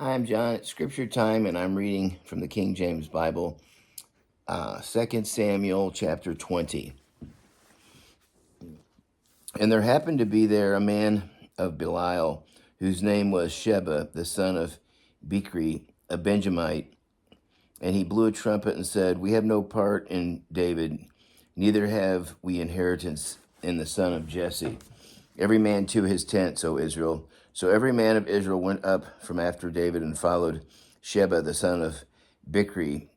Hi, I'm John. It's Scripture Time, and I'm reading from the King James Bible, 2 Samuel chapter 20. And there happened to be there a man of Belial, whose name was Sheba, the son of Bichri, a Benjamite. And he blew a trumpet and said, "We have no part in David, neither have we inheritance in the son of Jesse. Every man to his tent, O Israel." So every man of Israel went up from after David and followed Sheba, the son of Bichri.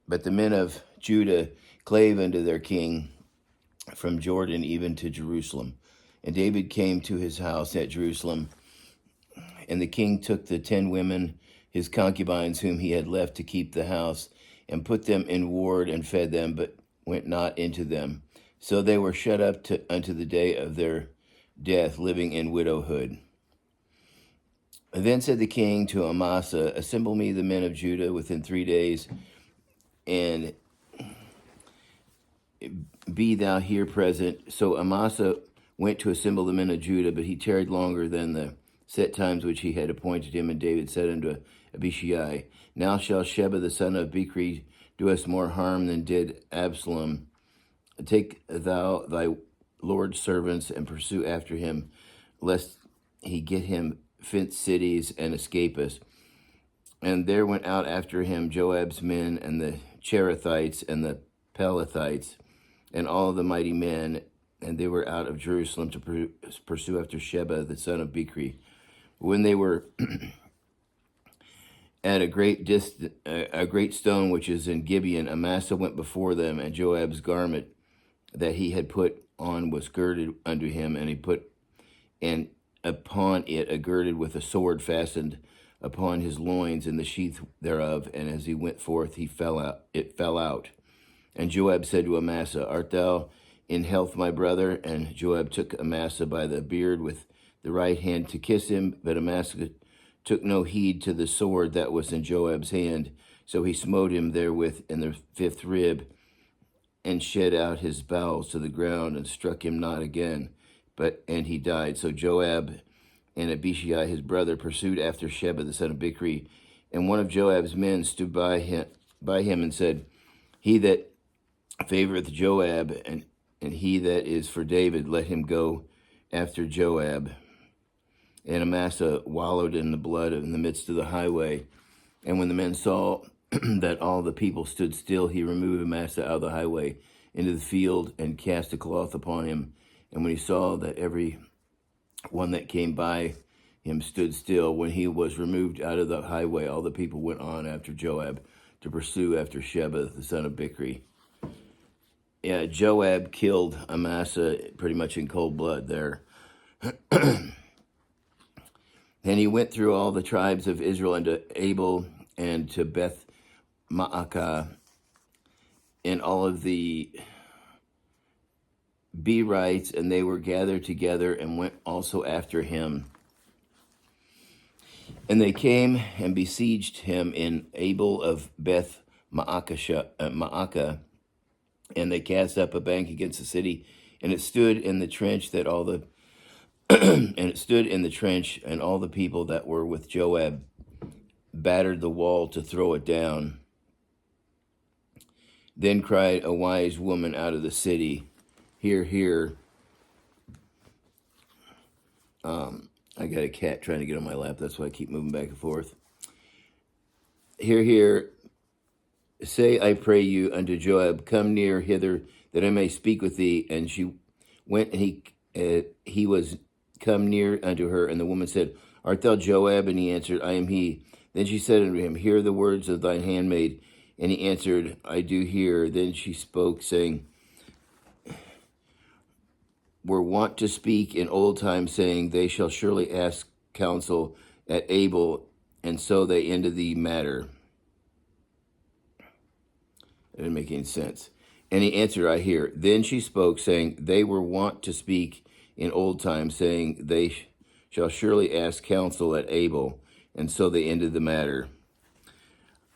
But the men of Judah clave unto their king from Jordan even to Jerusalem. And David came to his house at Jerusalem, and the king took the 10 women, his concubines, whom he had left to keep the house, and put them in ward and fed them, but went not into them. So they were shut up unto the day of their death, living in widowhood. And then said the king to Amasa, "Assemble me the men of Judah within 3 days, and be thou here present." So Amasa went to assemble the men of Judah, but he tarried longer than the set times which he had appointed him. And David said unto Abishai, "Now shall Sheba the son of Bichri do us more harm than did Absalom. Take thou thy Lord's servants and pursue after him, lest he get him fenced cities and escape us." And there went out after him Joab's men and the Cherethites and the Pelethites and all the mighty men, and they were out of Jerusalem to pursue after Sheba the son of Bichri. When they were at a great stone which is in Gibeon, Amasa went before them, and Joab's garment that he had put on was girded unto him, and he put upon it a girded with a sword fastened upon his loins in the sheath thereof, and as he went forth, it fell out. And Joab said to Amasa, "Art thou in health, my brother?" And Joab took Amasa by the beard with the right hand to kiss him, but Amasa took no heed to the sword that was in Joab's hand. So he smote him therewith in the 5th rib, and shed out his bowels to the ground, and struck him not again, and he died. So Joab and Abishai his brother pursued after Sheba the son of Bichri, and one of Joab's men stood by him and said, "He that favoreth Joab, and he that is for David, let him go after Joab." And Amasa wallowed in the blood in the midst of the highway. And when the men saw that all the people stood still, he removed Amasa out of the highway into the field and cast a cloth upon him. And when he saw that every one that came by him stood still, when he was removed out of the highway, all the people went on after Joab to pursue after Sheba the son of Bichri. Yeah, Joab killed Amasa pretty much in cold blood there. And he went through all the tribes of Israel unto Abel and to Beth Maacah, and all of the Berites, and they were gathered together and went also after him. And they came and besieged him in Abel of Beth Maacah, and they cast up a bank against the city, and it stood in the trench that all the and all the people that were with Joab battered the wall to throw it down. Then cried a wise woman out of the city, "Hear, hear." I got a cat trying to get on my lap. That's why I keep moving back and forth. "Hear, hear. Say, I pray you, unto Joab, Come near hither, that I may speak with thee." And she went, and he was come near unto her. And the woman said, "Art thou Joab?" And he answered, "I am he." Then she said unto him, "Hear the words of thine handmaid." And he answered, "I do hear." Then she spoke, saying, "Were wont to speak in old times, saying, They shall surely ask counsel at Abel, and so they ended the matter." It didn't make any sense. And he answered, "I hear." Then she spoke, saying, "They were wont to speak in old times, saying, They shall surely ask counsel at Abel, and so they ended the matter.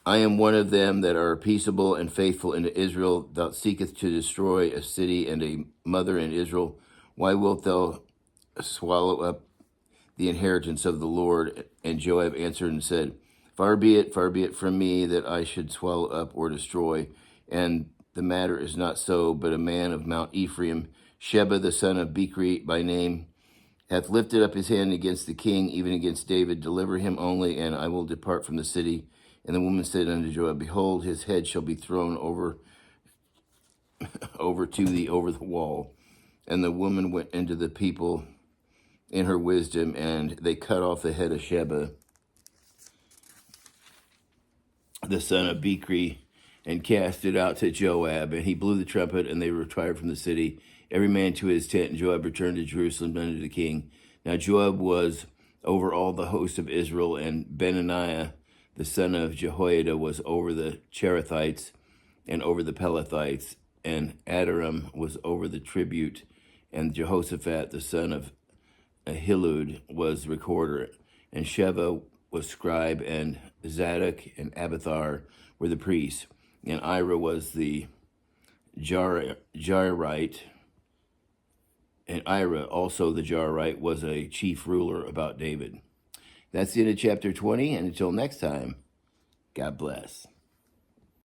I am one of them that are peaceable and faithful in Israel. Thou seekest to destroy a city and a mother in Israel. Why wilt thou swallow up the inheritance of the Lord. And Joab answered and said, far be it from me that I should swallow up or destroy. And the matter is not so, but a man of Mount Ephraim, Sheba the son of Bichri by name, hath lifted up his hand against the king, even against David. Deliver him only, and I will depart from the city. And the woman said unto Joab, behold, his head shall be thrown over to thee over the wall. And the woman went into the people in her wisdom, and they cut off the head of Sheba, the son of Bichri, and cast it out to Joab. And he blew the trumpet, and they retired from the city, every man to his tent. And Joab returned to Jerusalem unto the king. Now Joab was over all the host of Israel, and Benaiah, the son of Jehoiada, was over the Cherethites and over the Pelethites, and Adoram was over the tribute, and Jehoshaphat, the son of Ahilud, was recorder, and Sheva was scribe, and Zadok and Abiathar were the priests, and Ira was the Jairite, and Ira also the Jairite was a chief ruler about David. That's the end of chapter 20, and until next time, God bless.